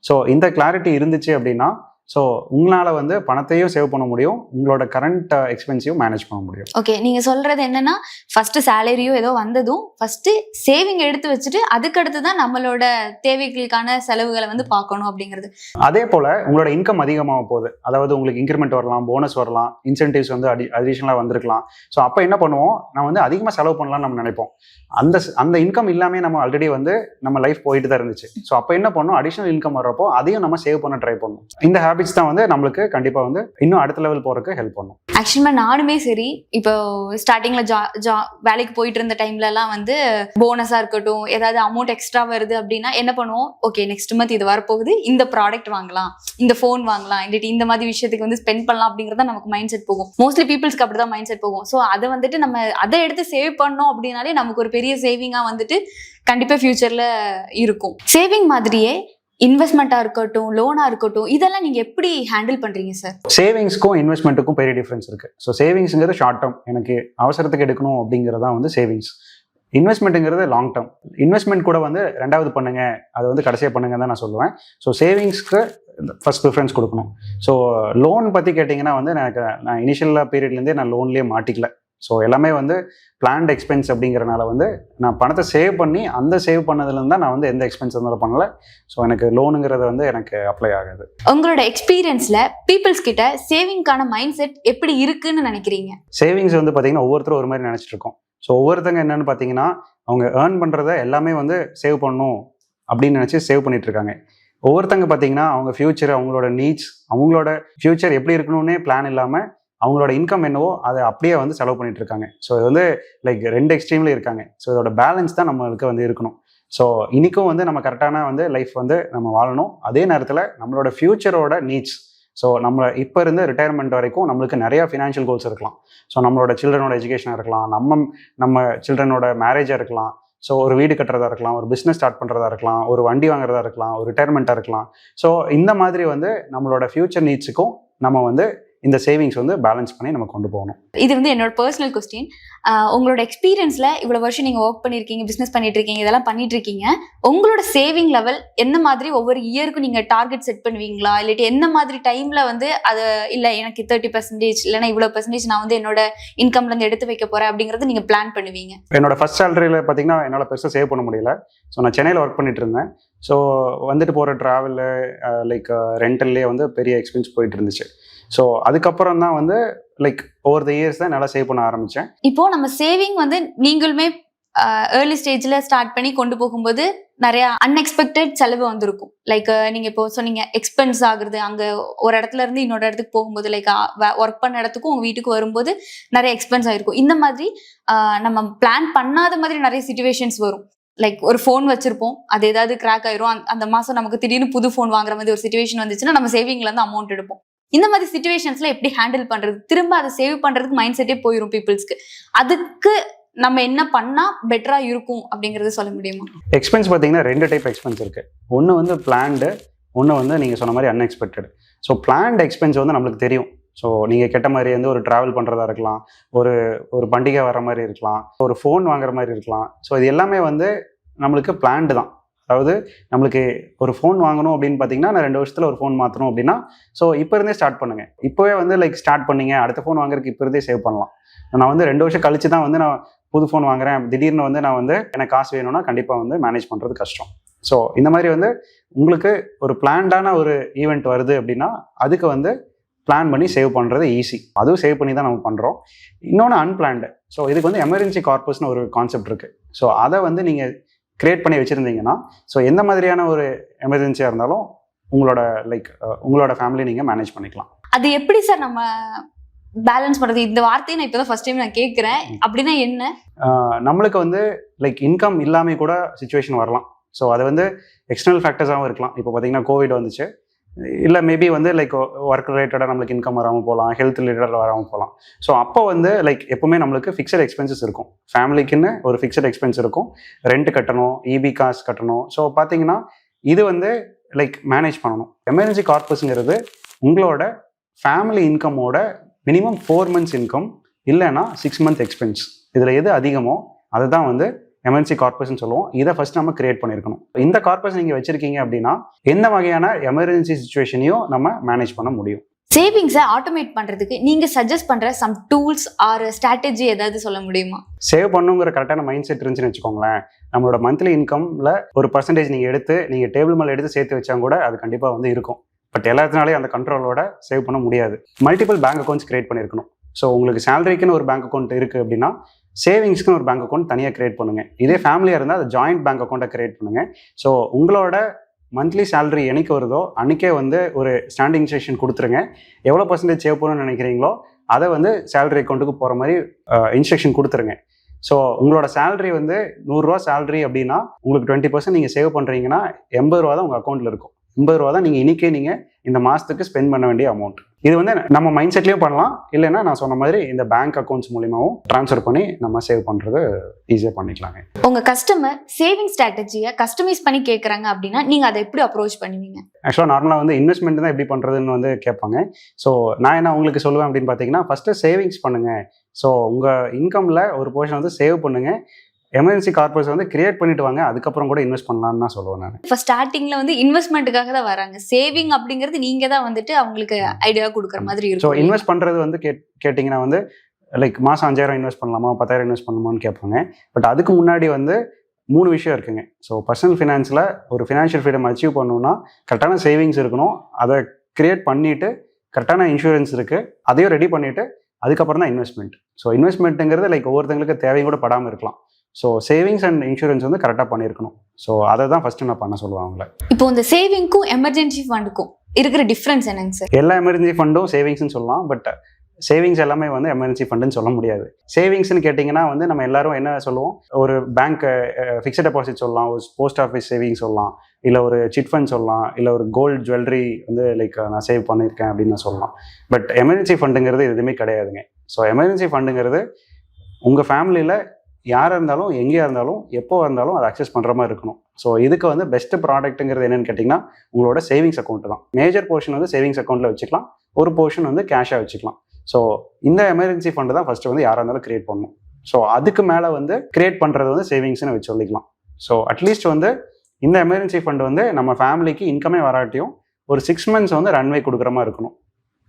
[SPEAKER 2] ஸோ இந்த கிளாரிட்டி இருந்துச்சு அப்படின்னா ஸோ உங்களால் வந்து பணத்தையும் சேவ் பண்ண முடியும், உங்களோட கரண்ட் எக்ஸ்பென்ஸையும் மேனேஜ் பண்ண முடியும்.
[SPEAKER 1] ஓகே, நீங்கள் சொல்கிறது என்னன்னா ஃபஸ்ட்டு சேலரியோ ஏதோ வந்ததும் ஃபஸ்ட்டு சேவிங் எடுத்து வச்சுட்டு அதுக்கடுத்து தான் நம்மளோட தேவைகளுக்கான செலவுகளை வந்து பார்க்கணும் அப்படிங்கிறது.
[SPEAKER 2] அதே போல் உங்களோட இன்கம் அதிகமாக போகுது, அதாவது உங்களுக்கு இன்க்ரிமெண்ட் வரலாம், போனஸ் வரலாம், இன்சென்டிவ்ஸ் வந்து அடிஷனலாக வந்திருக்கலாம். ஸோ அப்போ என்ன பண்ணுவோம், நான் வந்து அதிகமாக செலவு பண்ணலாம்னு நம்ம நினைப்போம். அந்த இன்கம் இல்லாமல் நம்ம ஆல்ரெடி வந்து நம்ம லைஃப் போயிட்டு தான் இருந்துச்சு. ஸோ அப்போ என்ன பண்ணணும், அடிஷனல் இன்கம் வர்றப்போ அதையும் நம்ம சேவ் பண்ண ட்ரை பண்ணணும். இந்த ஹேபிட்ஸ் தான் வந்து நம்மளுக்கு கண்டிப்பாக வந்து இன்னும் அடுத்த லெவல் போறதுக்கு ஹெல்ப் பண்ணும்.
[SPEAKER 1] ஆக்சுவலாக நானுமே சரி, இப்போ ஸ்டார்டிங்ல வேலைக்கு போயிட்டு இருந்த டைம்லலாம் வந்து போனஸாக இருக்கட்டும், ஏதாவது அமௌண்ட் எக்ஸ்ட்ரா வருது அப்படின்னா என்ன பண்ணுவோம், ஓகே நெக்ஸ்ட் மந்த் இது வரப்போகுது, இந்த ப்ராடக்ட் வாங்கலாம், இந்த ஃபோன் வாங்கலாம், இந்த மாதிரி விஷயத்துக்கு வந்து ஸ்பெண்ட் பண்ணலாம் அப்படிங்கிறத நமக்கு மைண்ட் செட் போகும். மோஸ்ட்லி பீப்புள்ஸ்க்கு அப்படி தான் மைண்ட் செட் போகும். ஸோ அதை வந்துட்டு நம்ம அதை எடுத்து சேவ் பண்ணோம் அப்படின்னாலே நமக்கு ஒரு பெரிய சேவிங்காக வந்துட்டு கண்டிப்பாக ஃபியூச்சரில் இருக்கும். சேவிங் மாதிரியே இன்வெஸ்ட்மெண்ட்டாக இருக்கட்டும், லோனாக இருக்கட்டும், இதெல்லாம் நீங்கள் எப்படி ஹேண்டில் பண்ணுறீங்க சார்?
[SPEAKER 2] சேவிங்ஸ்க்கும் இன்வெஸ்ட்மெண்ட்டுக்கும் பெரிய டிஃப்ரென்ஸ் இருக்குது. ஸோ சேவிங்ஸுங்கிறது ஷார்ட் டேர்ம், எனக்கு அவசரத்துக்கு எடுக்கணும் அப்படிங்கிறதான் வந்து சேவிங்ஸ். இன்வெஸ்ட்மெண்ட்டுங்கிறது லாங் டேர்ம். இன்வெஸ்ட்மெண்ட் கூட வந்து ரெண்டாவது பண்ணுங்க, அதை வந்து கடைசியாக பண்ணுங்க தான் நான் சொல்லுவேன். ஸோ சேவிங்ஸ்க்கு ஃபர்ஸ்ட் ப்ரிஃபரன்ஸ் கொடுக்கணும். ஸோ லோன் பற்றி கேட்டிங்கன்னா வந்து நான் இனிஷியல் பீரியட்லேருந்தே நான் லோன்லேயே மாட்டிக்கல. ஸோ எல்லாமே வந்து பிளான்ட் எக்ஸ்பென்ஸ் அப்படிங்கிறனால வந்து நான் பணத்தை சேவ் பண்ணி அந்த சேவ் பண்ணதுலேருந்து தான் நான் வந்து எந்த எக்ஸ்பென்ஸ் இருந்தாலும் பண்ணல. ஸோ எனக்கு லோனுங்கிறது வந்து எனக்கு அப்ளை ஆகாது.
[SPEAKER 1] உங்களோட எக்ஸ்பீரியன்ஸில் பீப்புள்ஸ் கிட்ட சேவிங்கான மைண்ட் செட் எப்படி இருக்குன்னு நினைக்கிறீங்க?
[SPEAKER 2] சேவிங்ஸ் வந்து பார்த்தீங்கன்னா ஒவ்வொருத்தரும் ஒரு மாதிரி நினச்சிட்டு இருக்கோம். ஸோ ஒவ்வொருத்தங்க என்னென்னு பார்த்தீங்கன்னா அவங்க ஏர்ன் பண்ணுறத எல்லாமே வந்து சேவ் பண்ணணும் அப்படின்னு நினச்சி சேவ் பண்ணிட்டு இருக்காங்க. ஒவ்வொருத்தங்க பார்த்தீங்கன்னா அவங்க ஃபியூச்சர், அவங்களோட நீட்ஸ், அவங்களோட ஃபியூச்சர் எப்படி இருக்கணும்னே பிளான் இல்லாமல் அவங்களோட இன்கம் என்னவோ அதை அப்படியே வந்து செலவு பண்ணிட்டு இருக்காங்க. ஸோ இது வந்து லைக் 2 எக்ஸ்ட்ரீம்ல இருக்காங்க. ஸோ இதோட பேலன்ஸ் தான் நம்மளுக்கு வந்து இருக்கணும். ஸோ இன்னைக்கும் வந்து நம்ம கரெக்டான வந்து லைஃப் வந்து நம்ம வாழணும். அதே நேரத்தில் நம்மளோட ஃபியூச்சரோட நீட்ஸ், ஸோ நம்ம இப்போ இருந்து ரிட்டையர்மெண்ட் வரைக்கும் நம்மளுக்கு நிறையா ஃபினான்ஷியல் கோல்ஸ் இருக்கலாம். ஸோ நம்மளோட சில்ட்ரனோட எஜுகேஷனாக இருக்கலாம், நம்ம சில்ட்ரனோட மேரேஜாக இருக்கலாம், ஸோ ஒரு வீடு கட்டுறதா இருக்கலாம், ஒரு பிஸ்னஸ் ஸ்டார்ட் பண்ணுறதா இருக்கலாம், ஒரு வண்டி வாங்குறதா இருக்கலாம், ஒரு ரிட்டையர்மெண்ட்டாக இருக்கலாம். ஸோ இந்த மாதிரி வந்து நம்மளோட ஃபியூச்சர் நீட்ஸுக்கும் நம்ம வந்து இந்த சேவிங்ஸ் வந்து பேலன்ஸ் பண்ணி நம்ம கொண்டு போகணும்.
[SPEAKER 1] இது வந்து என்னோட பர்சனல் கொஸ்டின். உங்களோட எக்ஸ்பீரியன்ஸ்ல இவ்வளவு வருஷம் நீங்க ஒர்க் பண்ணிருக்கீங்க, பிசினஸ் பண்ணிட்டு இருக்கீங்க, இதெல்லாம் பண்ணிட்டு இருக்கீங்க. உங்களோட சேவிங் லெவல் என்ன மாதிரி ஒவ்வொரு இயருக்கும் நீங்க டார்கெட் செட் பண்ணுவீங்களா, இல்லாட்டி என்ன மாதிரி டைம்ல வந்து அது இல்ல எனக்கு 30% இல்லைன்னா இவ்வளவு பெர்சன்டேஜ் நான் வந்து என்னோட இன்கம்ல இருந்து எடுத்து வைக்க போறேன் அப்படிங்கறது நீங்க பிளான் பண்ணுவீங்க?
[SPEAKER 2] என்னோட ஃபர்ஸ்ட் சேலரியில் பார்த்தீங்கன்னா என்னால் பெருசாக சேவ் பண்ண முடியல. ஸோ நான் சென்னையில் ஒர்க் பண்ணிட்டு இருந்தேன். ஸோ வந்துட்டு போகிற ட்ராவலு லைக் ரெண்டல்லே வந்து பெரிய எக்ஸ்பென்ஸ் போயிட்டு இருந்துச்சு. ஸோ அதுக்கப்புறம் தான் வந்து லைக் ஓவர் த இயர்ஸ் தான் நல்லா சேவ் பண்ண ஆரம்பித்தேன்.
[SPEAKER 1] இப்போ நம்ம சேவிங் வந்து நீங்களுமே ஏர்லி ஸ்டேஜ்ல ஸ்டார்ட் பண்ணி கொண்டு போகும்போது நிறைய அன்எக்ஸ்பெக்டட் செலவு வந்திருக்கும். லைக் நீங்க இப்போ சொன்னீங்க எக்ஸ்பென்ஸ் ஆகுறது, அங்க ஒரு இடத்துல இருந்து இன்னொரு இடத்துக்கு போகும்போது லைக் ஒர்க் பண்ண இடத்துக்கும் உங்க வீட்டுக்கு வரும்போது நிறைய எக்ஸ்பென்ஸ் ஆயிருக்கும். இந்த மாதிரி நம்ம பிளான் பண்ணாத மாதிரி நிறைய சிச்சுவேஷன்ஸ் வரும். லைக் ஒரு ஃபோன் வச்சிருப்போம், அது ஏதாவது கிராக் ஆயிரும், அந்த மாசம் நமக்கு திடீர்னு புது ஃபோன் வாங்குற மாதிரி ஒரு சிச்சுவேஷன் வந்துச்சுன்னா நம்ம சேவிங்ல இருந்து அமௌண்ட் எடுப்போம். இந்த மாதிரி சிச்சுவேஷன்ஸ்ல எப்படி ஹேண்டில் பண்றது, திரும்ப அதை சேவ் பண்றதுக்கு மைண்ட் செட்டே போயிடும் பீப்புள்ஸ்க்கு. அதுக்கு நம்ம என்ன பண்ணா பெட்டரா இருக்கும் அப்படிங்கறது சொல்ல முடியுமா?
[SPEAKER 2] எக்ஸ்பென்ஸ் பார்த்தீங்கன்னா 2 டைப் எக்ஸ்பென்ஸ் இருக்கு. ஒன்று வந்து பிளான்டு, ஒன்று வந்து நீங்க சொன்ன மாதிரி அன்எக்ஸ்பெக்டட். ஸோ பிளான்டு எக்ஸ்பென்ஸ் வந்து நம்மளுக்கு தெரியும். ஸோ நீங்கள் கேட்ட மாதிரி வந்து ஒரு ட்ராவல் பண்ணுறதா இருக்கலாம், ஒரு பண்டிகை வர மாதிரி இருக்கலாம், ஒரு ஃபோன் வாங்குற மாதிரி இருக்கலாம். ஸோ இது எல்லாமே வந்து நம்மளுக்கு பிளான்டு தான். அதாவது நம்மளுக்கு ஒரு ஃபோன் வாங்கணும் அப்படின்னு பார்த்தீங்கன்னா நான் 2 வருஷத்தில் ஒரு ஃபோன் மாற்றணும் அப்படின்னா ஸோ இப்போ இருந்தே ஸ்டார்ட் பண்ணுங்க. இப்போவே வந்து லைக் ஸ்டார்ட் பண்ணீங்க, அடுத்த ஃபோன் வாங்குறதுக்கு இப்போ இருந்தே சேவ் பண்ணலாம். நான் வந்து 2 வருஷம் கழிச்சு தான் வந்து நான் புது ஃபோன் வாங்குறேன், திடீர்னு வந்து நான் வந்து எனக்கு காசு வேணும்னா கண்டிப்பாக வந்து மேனேஜ் பண்ணுறது கஷ்டம். ஸோ இந்த மாதிரி வந்து உங்களுக்கு ஒரு பிளான்டான ஒரு ஈவெண்ட் வருது அப்படின்னா அதுக்கு வந்து பிளான் பண்ணி சேவ் பண்ணுறது ஈஸி. அதுவும் சேவ் பண்ணி தான் நம்ம பண்ணுறோம். இன்னொன்று அன்பிளான்டு. ஸோ இதுக்கு வந்து எமர்ஜென்சி கார்பஸ்னு ஒரு கான்செப்ட் இருக்குது. ஸோ அதை வந்து நீங்கள் கிரியேட் பண்ணி வச்சுருந்தீங்கன்னா ஸோ எந்த மாதிரியான ஒரு எமர்ஜென்சியாக இருந்தாலும் உங்களோட ஃபேமிலி நீங்கள் மேனேஜ் பண்ணிக்கலாம்.
[SPEAKER 1] அது எப்படி சார் நம்ம பேலன்ஸ் பண்ணுறது? இந்த வார்த்தையை நான் இப்போ தான் ஃபர்ஸ்ட் டைம் நான் கேட்குறேன். அப்படின்னா என்ன?
[SPEAKER 2] நம்மளுக்கு வந்து லைக் இன்கம் இல்லாமல் கூட சுச்சுவேஷன் வரலாம். ஸோ அது வந்து எக்ஸ்டர்னல் ஃபேக்டர்ஸாகவும் இருக்கலாம். இப்போ பார்த்தீங்கன்னா கோவிட் வந்துச்சு, இல்லை மேபி வந்து லைக் ஒர்க் ரிலேட்டடாக நம்மளுக்கு இன்கம் வராமல் போகலாம், ஹெல்த் ரிலேட்டடாக வராமல் போகலாம். ஸோ அப்போ வந்து லைக் எப்போவுமே நம்மளுக்கு ஃபிக்ஸட் எக்ஸ்பென்சஸ் இருக்கும். ஃபேமிலிக்குன்னு ஒரு ஃபிக்ஸட் எக்ஸ்பென்ஸ் இருக்கும். ரெண்ட் கட்டணும், இபி காசு கட்டணும். ஸோ பார்த்தீங்கன்னா இது வந்து லைக் மேனேஜ் பண்ணணும். எமர்ஜென்சி கார்பஸ்ங்கிறது உங்களோட ஃபேமிலி இன்கமோட மினிமம் 4 months இன்கம் இல்லைன்னா 6 month எக்ஸ்பென்ஸ், இதில் எது அதிகமோ அதை தான் வந்து எமர்ஜென்சி கார்பஸ்ன்னு சொல்லுவோம். இதை ஃபர்ஸ்ட் நம்ம கிரியேட் பண்ணியிருக்கணும். இந்த கார்பஸ் நீங்கள் வச்சிருக்கீங்க அப்படின்னா எந்த வகையான எமர்ஜென்சி சுச்சுவேஷனையும் நம்ம மேனேஜ் பண்ண முடியும்.
[SPEAKER 1] சேவிங்ஸை ஆட்டோமேட் பண்றதுக்கு நீங்க சஜஸ்ட் பண்ற சம் டூல்ஸ் ஆர் ஸ்ட்ராட்டஜி ஏதாவது சொல்ல முடியுமா?
[SPEAKER 2] சேவ் பண்ணுங்கிற கரெக்டான மைண்ட் செட் இருந்துச்சுன்னு வச்சுக்கோங்களேன், நம்மளோட மந்த்லி இன்கம்ல ஒரு பர்சன்டேஜ் நீங்கள் எடுத்து நீங்கள் டேபிள் மேலே எடுத்து சேர்த்து வச்சா கூட அது கண்டிப்பாக வந்து இருக்கும். பட் எல்லாத்தினாலையும் அந்த கண்ட்ரோலோட சேவ் பண்ண முடியாது. மல்டிபிள் பேங்க் அக்கௌண்ட்ஸ் கிரியேட் பண்ணியிருக்கணும். ஸோ உங்களுக்கு சேலரிக்குன்னு ஒரு பேங்க் அக்கௌண்ட் இருக்குது அப்படின்னா சேவிங்ஸ்க்குன்னு ஒரு பேங்க் அக்கௌண்ட் தனியாக கிரியேட் பண்ணுங்கள். இதே ஃபேமிலியாக இருந்தால் அது ஜாயிண்ட் பேங்க் அக்கௌண்ட்டை கிரியேட் பண்ணுங்கள். ஸோ உங்களோட மந்த்லி சேலரி என்னைக்கு வருதோ அன்றைக்கே வந்து ஒரு ஸ்டாண்டிங் இன்ஸ்ட்ரக்ஷன் கொடுத்துருங்க. எவ்வளோ பர்சன்டேஜ் சேவ் பண்ணணும்னு நினைக்கிறீங்களோ அதை வந்து சேலரி அக்கௌண்ட்டுக்கு போகிற மாதிரி இன்ஸ்ட்ரக்ஷன் கொடுத்துருங்க. ஸோ உங்களோட சேலரி வந்து 100 ரூபா சேலரி அப்படின்னா உங்களுக்கு 20% நீங்கள் சேவ் பண்ணுறீங்கன்னா 80 ரூபா தான் உங்கள் அக்கௌண்ட்டில் இருக்கும். 80 ரூபா தான் நீங்கள் இன்றைக்கே நீங்கள் இந்த மாதத்துக்கு ஸ்பெண்ட் பண்ண வேண்டிய அமௌண்ட். இது வந்து நம்ம மைண்ட் செட்லேயும் பண்ணலாம், இல்லைன்னா நான் சொன்ன மாதிரி இந்த பேங்க் அக்கௌண்ட்ஸ் மூலியமாகவும் ட்ரான்ஸ்ஃபர் பண்ணி நம்ம சேவ் பண்ணுறது ஈஸியாக பண்ணிக்கலாங்க.
[SPEAKER 1] உங்கள் கஸ்டமர் சேவிங் ஸ்ட்ராட்டஜியை கஸ்டமைஸ் பண்ணி கேட்குறாங்க அப்படின்னா நீங்கள் அதை எப்படி அப்ரோச் பண்ணுவீங்க?
[SPEAKER 2] ஆக்சுவலாக நார்மலாக வந்து இன்வெஸ்ட்மெண்ட் தான் எப்படி பண்ணுறதுன்னு வந்து கேட்பாங்க. ஸோ நான் என்ன உங்களுக்கு சொல்லுவேன் அப்படின்னு பார்த்தீங்கன்னா, ஃபஸ்ட்டு சேவிங்ஸ் பண்ணுங்கள். ஸோ உங்கள் இன்கமில் ஒரு போர்ஷன் வந்து சேவ் பண்ணுங்கள். எமர்ஜென்சி கார்பஸ் வந்து கிரியேட் பண்ணிட்டு வாங்க, அதுக்கப்புறம் கூட இன்வெஸ்ட் பண்ணலாம்னு தான் சொல்லுவேன் நான்.
[SPEAKER 1] இப்போ ஸ்டார்டிங்ல வந்து இன்வெஸ்ட்மெண்ட்டுக்காக தான் வராங்க. சேவிங் அப்படிங்கிறது நீங்க தான் வந்துட்டு அவங்களுக்கு ஐடியா கொடுக்குற மாதிரி இருக்கும்.
[SPEAKER 2] ஸோ இன்வெஸ்ட் பண்ணுறது வந்து கேட்டிங்கன்னா வந்து லைக் மாதம் 5000 இன்வெஸ்ட் பண்ணலாமா, 10000 இன்வெஸ்ட் பண்ணலாமான்னு கேட்பாங்க. பட் அதுக்கு முன்னாடி வந்து 3 விஷயம் இருக்குங்க. ஸோ பர்சனல் ஃபினான்ஸில் ஒரு ஃபினான்ஷியல் ஃப்ரீடம் அச்சீவ் பண்ணணும்னா கரெக்டான சேவிங்ஸ் இருக்கணும். அதை கிரியேட் பண்ணிவிட்டு கரெக்டான இன்சூரன்ஸ் இருக்குது, அதையும் ரெடி பண்ணிவிட்டு அதுக்கப்புறம் தான் இன்வெஸ்ட்மெண்ட். ஸோ இன்வெஸ்ட்மெண்ட்டுங்கிறது லைக் ஒவ்வொருத்தங்களுக்கு தேவையும் கூட படாமல் இருக்கலாம். ஸோ சேவிங்ஸ் அண்ட் இன்சூரன்ஸ் வந்து கரெக்டாக பண்ணியிருக்கணும். ஸோ அதை தான் ஃபஸ்ட்டு நான் பண்ண சொல்லுவேன் அவங்கள.
[SPEAKER 1] இப்போ இந்த சேவிங்க்கும் எமர்ஜென்சி ஃபண்டுக்கும் இருக்கிற டிஃப்ரென்ஸ் என்னங்க சார்?
[SPEAKER 2] எல்லா எமர்ஜென்சி ஃபண்டும் சேவிங்ஸ்னு சொல்லலாம், பட் சேவிங்ஸ் எல்லாமே வந்து எமர்ஜென்சி ஃபண்டுன்னு சொல்ல முடியாது. சேவிங்ஸ்னு கேட்டிங்கன்னா வந்து நம்ம எல்லாரும் என்ன சொல்லுவோம், ஒரு பேங்க் ஃபிக்ஸட் டெபாசிட் சொல்லலாம், ஒரு போஸ்ட் ஆஃபீஸ் சேவிங்ஸ் சொல்லலாம், இல்லை ஒரு சிட் ஃபண்ட் சொல்லலாம், இல்லை ஒரு கோல்டு ஜுவல்லரி வந்து லைக் நான் சேவ் பண்ணியிருக்கேன் அப்படின்னு நான் சொல்லலாம். பட் எமர்ஜென்சி ஃபண்டுங்கிறது எதுவுமே கிடையாதுங்க. ஸோ எமர்ஜென்சி ஃபண்டுங்கிறது உங்கள் ஃபேமிலியில் யாராக இருந்தாலும் எங்கேயா இருந்தாலும் எப்போ இருந்தாலும் அதை அக்சஸ் பண்ணுற மாதிரி இருக்கணும். ஸோ இதுக்கு வந்து பெஸ்ட் ப்ராடக்ட்டுங்கிறது என்னென்னு கேட்டிங்கன்னா உங்களோட சேவிங்ஸ் அக்கௌண்ட் தான். மேஜர் போர்ஷன் வந்து சேவிங்ஸ் அக்கௌண்ட்டில் வச்சுக்கலாம், ஒரு போர்ஷன் வந்து கேஷாக வச்சுக்கலாம். ஸோ இந்த எமர்ஜென்சி ஃபண்டு தான் ஃபஸ்ட்டு வந்து யாராக இருந்தாலும் கிரியேட் பண்ணணும். ஸோ அதுக்கு மேலே வந்து கிரியேட் பண்ணுறது வந்து சேவிங்ஸ்னு வச்சு சொல்லிக்கலாம். ஸோ அட்லீஸ்ட் வந்து இந்த எமர்ஜென்சி ஃபண்டு வந்து நம்ம ஃபேமிலிக்கு இன்கமே வராட்டியும் ஒரு 6 months வந்து ரன்வே கொடுக்குற மாதிரி இருக்கணும்.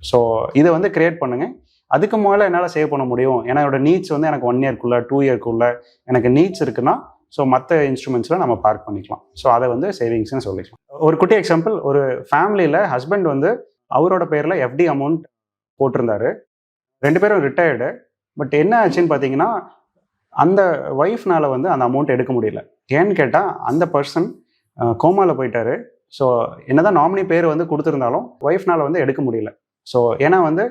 [SPEAKER 2] ஸோ இதை வந்து கிரியேட் பண்ணுங்கள். அதுக்கு முதல்ல என்னால் சேவ் பண்ண முடியும், ஏன்னா என்னோட நீட்ஸ் வந்து எனக்கு 1 yearக்குள்ளே 2 yearக்குள்ளே எனக்கு நீட்ஸ் இருக்குன்னா ஸோ மற்ற இன்ஸ்ட்ருமெண்ட்ஸில் நம்ம பார்க் பண்ணிக்கலாம். ஸோ அதை வந்து சேவிங்ஸ்னு சொல்லிக்கலாம். ஒரு குட்டி எக்ஸாம்பிள், ஒரு ஃபேமிலியில் ஹஸ்பண்ட் வந்து அவரோட பேரில் எஃப்டி அமௌண்ட் போட்டிருந்தாரு. 2 பேரும் ரிட்டையர்டு. பட் என்ன ஆச்சுன்னு பார்த்தீங்கன்னா அந்த ஒய்ஃப்னால வந்து அந்த அமௌண்ட் எடுக்க முடியல. ஏன்னு கேட்டால் அந்த பர்சன் கோமாவில் போயிட்டாரு. ஸோ என்னதான் நாமினி பேர் வந்து கொடுத்துருந்தாலும் ஒய்ஃப்னால வந்து எடுக்க முடியல. ஸோ ஏன்னா வந்து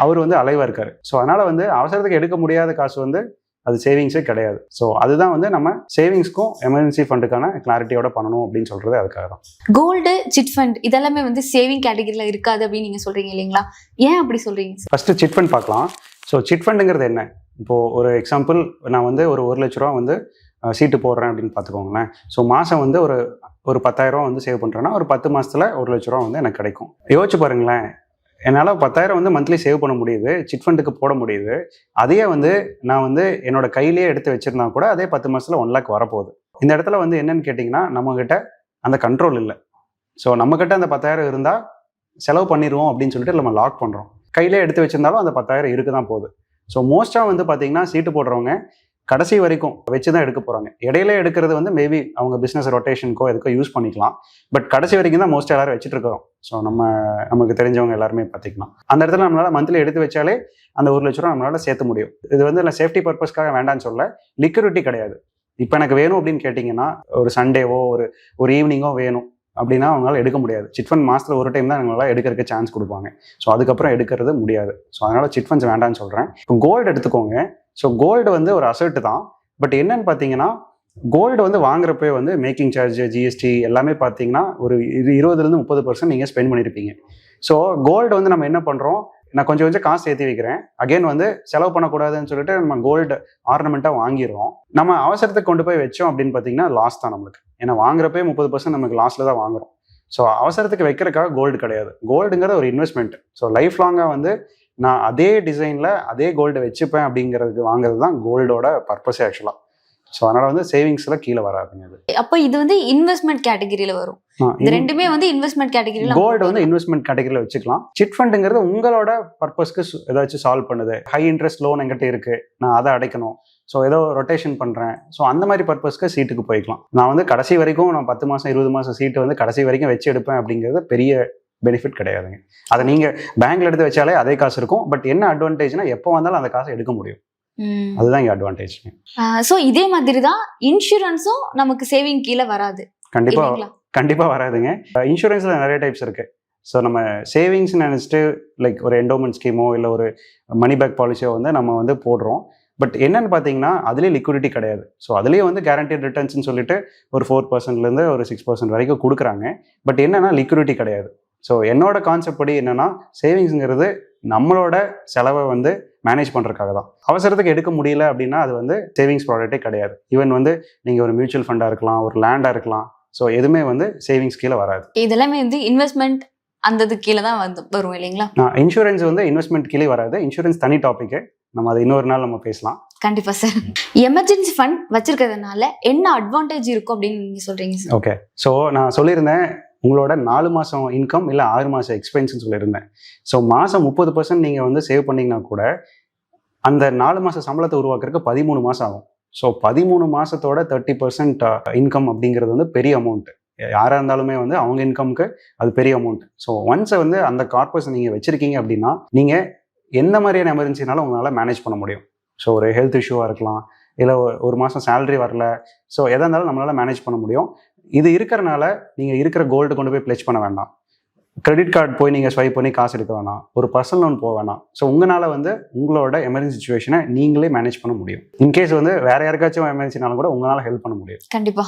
[SPEAKER 2] அவர் வந்து அலைவாக இருக்காரு. ஸோ அதனால் வந்து அவசரத்துக்கு எடுக்க முடியாத காசு வந்து அது சேவிங்ஸே கிடையாது. ஸோ அதுதான் வந்து நம்ம சேவிங்ஸ்க்கும் எமர்ஜென்சி ஃபண்டுக்கான கிளாரிட்டியோட பண்ணணும் அப்படின்னு சொல்கிறது அதுக்காக தான்.
[SPEAKER 1] கோல்டு, சிட் ஃபண்ட் இதெல்லாமே வந்து சேவிங் கேட்டகரியில் இருக்காது அப்படின்னு நீங்கள் சொல்கிறீங்க இல்லைங்களா? ஏன் அப்படி சொல்கிறீங்க?
[SPEAKER 2] ஃபஸ்ட்டு சிட் ஃபண்ட் பார்க்கலாம். ஸோ சிட் ஃபண்டுங்கிறது என்ன? இப்போது ஒரு எக்ஸாம்பிள், நான் வந்து ஒரு 1 லட்ச ரூபா வந்து சீட்டு போடுறேன் அப்படின்னு பார்த்துக்கோங்களேன். ஸோ மாதம் வந்து ஒரு 10,000 வந்து சேவ் பண்ணுறேன்னா ஒரு 10 மாதத்தில் 1 லட்ச ரூபா வந்து எனக்கு கிடைக்கும். யோசிச்சு பாருங்களேன், என்னால் 10,000 வந்து மந்த்லி சேவ் பண்ண முடியுது, சிட் ஃபண்டுக்கு போட முடியுது. அதையே வந்து நான் வந்து என்னோட கையிலேயே எடுத்து வச்சிருந்தா கூட அதே 10 மாதத்தில் 1 lakh வரப்போகுது. இந்த இடத்துல வந்து என்னன்னு கேட்டிங்கன்னா நம்மக்கிட்ட அந்த கண்ட்ரோல் இல்லை. ஸோ நம்மக்கிட்ட அந்த 10,000 இருந்தால் செலவு பண்ணிடுவோம் அப்படின்னு சொல்லிட்டு நம்ம லாக் பண்ணுறோம். கையிலே எடுத்து வச்சிருந்தாலும் அந்த 10,000 இருக்க தான் போகுது. ஸோ மோஸ்ட்டாக வந்து பார்த்தீங்கன்னா சீட்டு போடுறவங்க கடைசி வரைக்கும் வச்சு தான் எடுக்க போகிறாங்க. இடையில எடுக்கிறது வந்து மேபி அவங்க பிஸ்னஸ் ரொட்டேஷனுக்கோ எதுக்கோ யூஸ் பண்ணிக்கலாம். பட் கடைசி வரைக்கும் தான் மோஸ்ட்டாக எல்லாரும் வச்சுட்டு இருக்கிறோம். ஸோ நமக்கு தெரிஞ்சவங்க எல்லாருமே பார்த்திக்கலாம். அந்த இடத்துல நம்மளால் மந்த்லி எடுத்து வச்சாலே அந்த 1 லட்ச ரூபா நம்மளால் சேர்த்து முடியும். இது வந்து நான் சேஃப்டி பர்பஸ்க்காக வேண்டான்னு சொல்ல, லிக்விடிட்டி கிடையாது. இப்போ எனக்கு வேணும் அப்படின்னு கேட்டிங்கன்னா ஒரு சண்டேவோ ஒரு ஈவினிங்கோ வேணும் அப்படின்னா அவங்களால எடுக்க முடியாது. சிட் ஃபண்ட் மாதத்தில் ஒரு டைம் தான் அவங்களால எடுக்கிறதுக்கு சான்ஸ் கொடுப்பாங்க. ஸோ அதுக்கப்புறம் எடுக்கிறது முடியாது. ஸோ அதனால் சிட் ஃபண்ட்ஸ் வேண்டான்னு சொல்கிறேன். இப்போ கோல்டு எடுத்துக்கோங்க. ஸோ கோல்டு வந்து ஒரு அசெட் தான். பட் என்னன்னு பார்த்தீங்கன்னா கோல்டு வந்து வாங்குறப்பே வந்து மேக்கிங் சார்ஜ், ஜிஎஸ்டி எல்லாமே பார்த்தீங்கன்னா ஒரு 20-30% நீங்கள் ஸ்பெண்ட் பண்ணியிருப்பீங்க. ஸோ கோல்டு வந்து நம்ம என்ன பண்ணுறோம், நான் கொஞ்சம் காசு ஏற்றி வைக்கிறேன், அகைன் வந்து செலவு பண்ணக்கூடாதுன்னு சொல்லிட்டு நம்ம கோல்டு ஆர்னமெண்ட்டாக வாங்கிடுறோம். நம்ம அவசரத்துக்கு கொண்டு போய் வச்சோம் அப்படின்னு பார்த்தீங்கன்னா லாஸ் தான் நம்மளுக்கு. ஏன்னா வாங்குறப்பே 30% நமக்கு லாஸில் தான் வாங்குறோம். ஸோ அவசரத்துக்கு வைக்கிறதுக்காக கோல்டு கிடையாது. கோல்டுங்கிறது ஒரு இன்வெஸ்ட்மெண்ட். ஸோ லைஃப் லாங்காக வந்து நான் அதே டிசைனில் அதே கோல்டு வச்சுப்பேன் அப்படிங்கிறதுக்கு வாங்குறது தான் கோல்டோட பர்பஸே ஆக்சுவலாக. ஸோ அதனால் வந்து சேவிங்ஸில் கீழே வராதுங்க. அது
[SPEAKER 1] அப்போ இது வந்து இன்வெஸ்ட்மெண்ட் கேட்டகரியில் வரும். இது ரெண்டுமே வந்து இன்வெஸ்ட்மெண்ட் கேட்டகரியில்.
[SPEAKER 2] கோல்டு வந்து இன்வெஸ்ட்மெண்ட் கேட்டகரியில் வச்சுக்கலாம். சிட் ஃபண்டுங்கிறது உங்களோட பர்பஸ்க்கு ஏதாச்சும் சால்வ் பண்ணுது. ஹை இன்ட்ரெஸ்ட் லோன் என்கிட்ட இருக்குது, நான் அதை அடைக்கணும், ஸோ ஏதோ ரொட்டேஷன் பண்ணுறேன், ஸோ அந்த மாதிரி பர்பஸ்க்கு சீட்டுக்கு போய்க்கலாம். நான் வந்து கடைசி வரைக்கும் நான் 10 மாதம் 20 மாதம் சீட்டு வந்து கடைசி வரைக்கும் வச்சு எடுப்பேன் அப்படிங்கிறது பெரிய பெனிஃபிட் கிடையாதுங்க. அதை நீங்கள் பேங்க்ல எடுத்து வச்சாலே அதே காசு இருக்கும். பட் என்ன அட்வான்டேஜ்னா எப்போ வந்தாலும் அந்த காசை எடுக்க முடியும். அதுதான் இங்கே அட்வான்டேஜ்.
[SPEAKER 1] ஸோ இதே மாதிரி தான் இன்சூரன்ஸும் நமக்கு சேவிங் கீழே வராது.
[SPEAKER 2] கண்டிப்பாக வராதுங்க. இன்சூரன்ஸில் நிறைய டைப்ஸ் இருக்குது. ஸோ நம்ம சேவிங்ஸ் நினச்சிட்டு லைக் ஒரு என்டோமெண்ட் ஸ்கீமோ இல்லை ஒரு மணி பேக் பாலிசியோ வந்து நம்ம வந்து போடுறோம். பட் என்னன்னு பார்த்தீங்கன்னா அதுலேயே லிக்விடிட்டி கிடையாது. ஸோ அதுலேயே வந்து கேரண்டீட் ரிட்டர்ன்ஸ்னு சொல்லிட்டு ஒரு 4%லேருந்து ஒரு 6% வரைக்கும் கொடுக்குறாங்க. பட் என்னன்னா லிக்விடிட்டி கிடையாது. ஸோ என்னோட கான்செப்ட் படி என்னன்னா சேவிங்ஸுங்கிறது நம்மளோட செலவை வந்து மேனேஜ் பண்ணுறதுக்காக தான். அவசரத்துக்கு எடுக்க முடியல அப்படின்னா அது வந்து சேவிங்ஸ் ப்ராடக்ட்டே கிடையாது. ஈவன் வந்து நீங்கள் ஒரு மியூச்சுவல் ஃபண்டாக இருக்கலாம், ஒரு லேண்டாக இருக்கலாம், ஸோ எதுவுமே வந்து சேவிங்ஸ் கீழே வராது.
[SPEAKER 1] இதெல்லாமே வந்து இன்வெஸ்ட்மெண்ட் அந்த கீழே தான் வரும் இல்லைங்களா?
[SPEAKER 2] இன்சூரன்ஸ் வந்து இன்வெஸ்ட்மெண்ட் கீழே வராது. இன்சூரன்ஸ் தனி டாபிக், நம்ம அதை இன்னொரு நாள் நம்ம பேசலாம்.
[SPEAKER 1] கண்டிப்பா சார். எமர்ஜென்சி ஃபண்ட் வச்சிருக்கிறதுனால என்ன அட்வான்டேஜ் இருக்கும் அப்படின்னு நீங்க சொல்றீங்க சார்?
[SPEAKER 2] ஓகே, ஸோ நான் சொல்லியிருந்தேன் உங்களோட 4 மாதம் இன்கம் இல்லை 6 மாதம் எக்ஸ்பென்ஸ்ன்னு சொல்லியிருந்தேன். ஸோ மாதம் 30% நீங்கள் வந்து சேவ் பண்ணிங்கன்னா கூட அந்த 4 மாத சம்பளத்தை உருவாக்குறதுக்கு 13 மாதம் ஆகும். ஸோ 13 மாதத்தோட 30% இன்கம் அப்படிங்கிறது வந்து பெரிய அமௌண்ட். யாராக இருந்தாலுமே வந்து அவங்க இன்கம்க்கு அது பெரிய அமௌண்ட். ஸோ ஒன்ஸ் வந்து அந்த கார்பஸ் நீங்கள் வச்சுருக்கீங்க அப்படின்னா நீங்கள் எந்த மாதிரியான எமர்ஜென்சினாலும் உங்களால் மேனேஜ் பண்ண முடியும். ஸோ ஒரு ஹெல்த் இஷ்யூவாக இருக்கலாம், இல்லை ஒரு மாதம் சேலரி வரல. ஸோ எதாக இருந்தாலும் நம்மளால் மேனேஜ் பண்ண முடியும். இது இருக்கிறனால நீங்கள் இருக்கிற கோல்டு கொண்டு போய் பிளேஸ் பண்ண வேண்டாம். கிரெடிட் கார்டு போய் நீங்கள் ஸ்வைப் பண்ணி காசு எடுக்க வேணாம். ஒரு பர்சனல் லோன் போக வேணாம். ஸோ உங்களால் வந்து உங்களோட எமர்ஜென்சி சுச்சுவேஷனை நீங்களே மேனேஜ் பண்ண முடியும். இன்கேஸ் வந்து வேற யாருக்காச்சும் எமர்ஜென்சினாலும் கூட உங்களால் ஹெல்ப் பண்ண முடியும்.
[SPEAKER 1] கண்டிப்பா.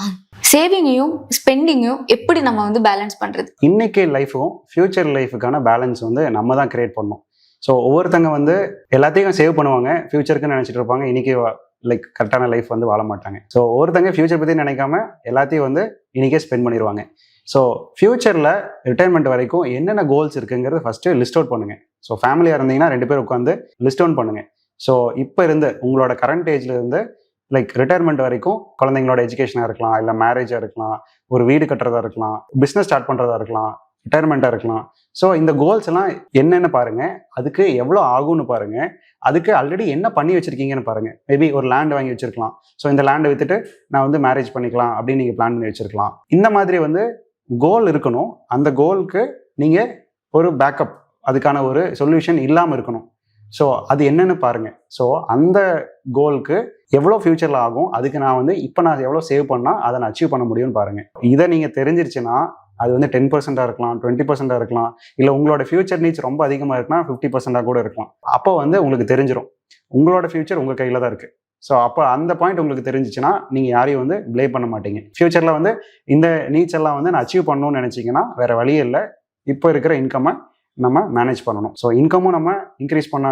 [SPEAKER 1] சேவிங்கையும் ஸ்பெண்டிங்கையும் எப்படி நம்ம வந்து பேலன்ஸ் பண்றது?
[SPEAKER 2] இன்னைக்கு லைஃபும் ஃபியூச்சர் லைஃபுக்கான பேலன்ஸ் வந்து நம்ம தான் கிரியேட் பண்ணணும். ஸோ ஒவ்வொருத்தங்க வந்து எல்லாத்தையும் சேவ் பண்ணுவாங்க, ஃபியூச்சருக்குன்னு நினச்சிட்டு இருப்பாங்க. இன்னைக்கு லைக் கரெக்டான லைஃப் வந்து வாழ மாட்டாங்க. ஸோ ஒவ்வொருத்தங்க ஃபியூச்சர் பற்றி நினைக்காம எல்லாத்தையும் வந்து இன்னைக்கே ஸ்பெண்ட் பண்ணிடுவாங்க. ஸோ ஃபியூச்சரில் ரிட்டைர்மெண்ட் வரைக்கும் என்னென்ன கோல்ஸ் இருக்குங்கிறது ஃபஸ்ட்டு லிஸ்ட் அவுட் பண்ணுங்கள். ஸோ ஃபேமிலியாக இருந்தீங்கன்னா 2 பேர் உட்காந்து லிஸ்ட் அவுட் பண்ணுங்கள். ஸோ இப்போ இருந்து உங்களோட கரண்ட் ஏஜ்ல இருந்து லைக் ரிட்டையர்மெண்ட் வரைக்கும் குழந்தைங்களோட எஜுகேஷனாக இருக்கலாம், இல்லை மேரேஜாக இருக்கலாம், ஒரு வீடு கட்டுறதா இருக்கலாம், பிஸ்னஸ் ஸ்டார்ட் பண்ணுறதா இருக்கலாம், ரிட்டையர்மெண்ட்டாக இருக்கலாம். ஸோ இந்த கோல்ஸ் எல்லாம் என்னென்னு பாருங்கள், அதுக்கு எவ்வளோ ஆகும்னு பாருங்கள், அதுக்கு ஆல்ரெடி என்ன பண்ணி வச்சுருக்கீங்கன்னு பாருங்கள். மேபி ஒரு லேண்ட் வாங்கி வச்சுருக்கலாம். ஸோ இந்த லேண்டை விற்றுட்டு நான் வந்து மேரேஜ் பண்ணிக்கலாம் அப்படின்னு நீங்கள் பிளான் பண்ணி வச்சுருக்கலாம். இந்த மாதிரி வந்து கோல் இருக்கணும். அந்த கோலுக்கு நீங்கள் ஒரு பேக்கப், அதுக்கான ஒரு சொல்யூஷன் இல்லாமல் இருக்கணும். ஸோ அது என்னன்னு பாருங்கள். ஸோ அந்த கோலுக்கு எவ்வளோ ஃபியூச்சரில் ஆகும், அதுக்கு நான் வந்து இப்போ நான் எவ்வளோ சேவ் பண்ணால் அதை நான் அச்சீவ் பண்ண முடியும்னு பாருங்கள். இதை நீங்கள் தெரிஞ்சிருச்சுன்னா அது வந்து 10% இருக்கலாம், 20% இருக்கலாம், இல்லை உங்களோட ஃபியூச்சர் நீட்ஸ் ரொம்ப அதிகமாக இருக்குன்னா 50% கூட இருக்கலாம். அப்போ வந்து உங்களுக்கு தெரிஞ்சிடும் உங்களோட ஃபியூச்சர் உங்கள் கையில் தான் இருக்குது. ஸோ அப்போ அந்த பாயிண்ட் உங்களுக்கு தெரிஞ்சிச்சுன்னா நீங்கள் யாரையும் வந்து ப்ளேம் பண்ண மாட்டீங்க. ஃபியூச்சரில் வந்து இந்த நீட்ஸ் எல்லாம் வந்து நான் அச்சீவ் பண்ணணும்னு நினச்சிங்கன்னா வேறு வழியே இல்லை, இப்போ இருக்கிற இன்கம்மை நம்ம மேனேஜ் பண்ணணும். ஸோ இன்கமும் நம்ம இன்க்ரீஸ் பண்ண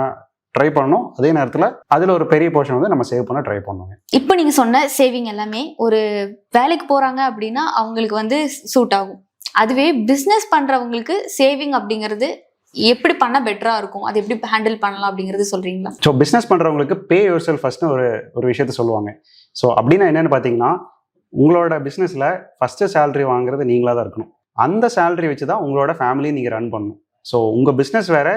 [SPEAKER 2] ட்ரை பண்ணணும். அதே நேரத்தில் அதில் ஒரு பெரிய போர்ஷன் வந்து நம்ம சேவ் பண்ண ட்ரை பண்ணுவோங்க.
[SPEAKER 1] இப்போ நீங்கள் சொன்ன சேவிங் எல்லாமே ஒரு வேலைக்கு போகிறாங்க அப்படின்னா அவங்களுக்கு வந்து சூட் ஆகும். அதுவே பிஸ்னஸ் பண்ணுறவங்களுக்கு சேவிங் அப்படிங்கிறது எப்படி பண்ண பெட்டராக இருக்கும், அது எப்படி ஹேண்டில் பண்ணலாம் அப்படிங்கிறது சொல்கிறீங்களா?
[SPEAKER 2] ஸோ பிஸ்னஸ் பண்ணுறவங்களுக்கு பே யுவர் செல்ஃப் ஃபர்ஸ்ட்னு ஒரு விஷயத்த சொல்லுவாங்க. ஸோ அப்படின்னா என்னென்னு பார்த்தீங்கன்னா, உங்களோட பிஸ்னஸில் ஃபஸ்ட்டு சேலரி வாங்குறது நீங்களாக தான் இருக்கணும். அந்த சேலரி வச்சு தான் உங்களோட ஃபேமிலியை நீங்கள் ரன் பண்ணணும். ஸோ உங்கள் பிஸ்னஸ் வேறு,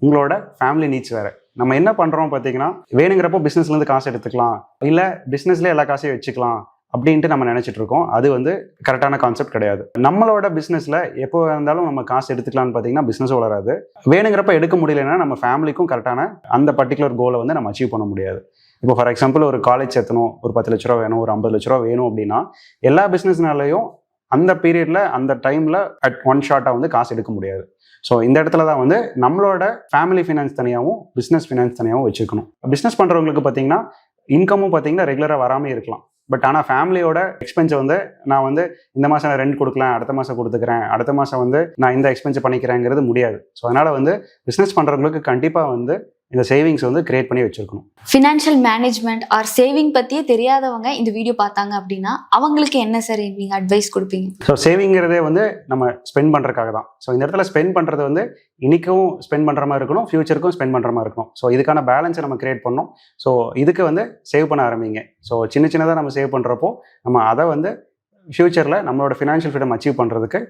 [SPEAKER 2] உங்களோட ஃபேமிலி நீட்ஸ் வேறு. நம்ம என்ன பண்ணுறோம் பார்த்தீங்கன்னா, வேணுங்கிறப்போ பிஸ்னஸ்லேருந்து காசு எடுத்துக்கலாம், இல்லை பிஸ்னஸ்லேயே எல்லா காசையும் வச்சுக்கலாம் அப்படின்ட்டு நம்ம நினச்சிட்டு இருக்கோம். அது வந்து கரெக்டான கான்செப்ட் கிடையாது. நம்மளோட பிஸ்னஸில் எப்போ இருந்தாலும் நம்ம காசு எடுத்துக்கலாம்னு பார்த்தீங்கன்னா பிஸ்னஸ் வளராது. வேணுங்கிறப்ப எடுக்க முடியலன்னா நம்ம ஃபேமிலிக்கும் கரெக்டான அந்த பர்டிகுலர் கோலை வந்து நம்ம அச்சீவ் பண்ண முடியாது. இப்போ ஃபார் எக்ஸாம்பிள் ஒரு காலேஜ் சேர்த்தணும், ஒரு 10 லட்ச ரூபா வேணும், ஒரு 50 லட்ச ரூபா வேணும் அப்படின்னா எல்லா பிஸ்னஸ்னாலையும் அந்த பீரியடில் அந்த டைமில் அட் ஒன் ஷாட்டாக வந்து காசு எடுக்க முடியாது. ஸோ இந்த இடத்துல தான் வந்து நம்மளோட ஃபேமிலி ஃபினான்ஸ் தனியாகவும் பிஸ்னஸ் ஃபினான்ஸ் தனியாகவும் வச்சுக்கணும். பிஸ்னஸ் பண்ணுறவங்களுக்கு பார்த்தீங்கன்னா இன்கமும் பார்த்தீங்கன்னா ரெகுலராக வராமல் இருக்கலாம். பட் ஆனால் ஃபேமிலியோட எக்ஸ்பென்ஸை வந்து நான் வந்து இந்த மாதம் நான் ரெண்ட் கொடுக்கலாம், அடுத்த மாதம் கொடுத்துக்கிறேன், அடுத்த மாதம் வந்து நான் இந்த எக்ஸ்பென்ஸை பண்ணிக்கிறேங்கிறது முடியாது. ஸோ அதனால் வந்து பிஸ்னஸ் பண்ணுறவங்களுக்கு கண்டிப்பாக வந்து இந்த சேவிங்ஸ் வந்து கிரியேட் பண்ணி வச்சிருக்கணும்.
[SPEAKER 1] ஃபினான்ஷியல் மேனேஜ்மெண்ட் ஆர் சேவிங் பற்றியே தெரியாதவங்க இந்த வீடியோ பார்த்தாங்க அப்படின்னா அவங்களுக்கு என்ன சார் நீங்கள் அட்வைஸ் கொடுப்பீங்க?
[SPEAKER 2] ஸோ சேவிங்கிறதே வந்து நம்ம ஸ்பெண்ட் பண்ணுறதுக்காக தான். ஸோ இந்த இடத்துல ஸ்பெண்ட் பண்ணுறது வந்து இன்றைக்கும் ஸ்பெண்ட் பண்ணுற மாதிரி இருக்கணும், ஃபியூச்சருக்கும் ஸ்பெண்ட் பண்ணுற மாதிரி இருக்கணும். ஸோ இதுக்கான பேலன்ஸை நம்ம கிரியேட் பண்ணணும். ஸோ இதுக்கு வந்து சேவ் பண்ண ஆரம்பிங்க. ஸோ சின்னதாக நம்ம சேவ் பண்ணுறப்போ நம்ம அதை வந்து ஃபியூச்சரில் நம்மளோட ஃபினான்ஷியல் ஃப்ரீடம் அச்சீவ் பண்ணுறதுக்கு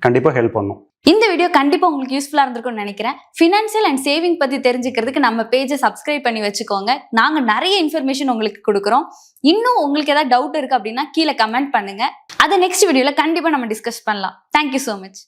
[SPEAKER 2] கண்டிப்பாக ஹெல்ப் பண்ணும்.
[SPEAKER 1] இந்த வீடியோ கண்டிப்பாக உங்களுக்கு யூஸ்ஃபுல்லாக இருந்திருக்கும்னு நினைக்கிறேன். ஃபினான்ஷியல் அண்ட் சேவிங் பற்றி தெரிஞ்சுக்கிறதுக்கு நம்ம பேஜை சப்ஸ்கிரைப் பண்ணி வச்சுக்கோங்க. நாங்கள் நிறைய இன்ஃபர்மேஷன் உங்களுக்கு கொடுக்குறோம். இன்னும் உங்களுக்கு ஏதாவது டவுட் இருக்குது அப்படின்னா கீழே கமெண்ட் பண்ணுங்கள். அதை நெக்ஸ்ட் வீடியோவில் கண்டிப்பாக நம்ம டிஸ்கஸ் பண்ணலாம். Thank you so much.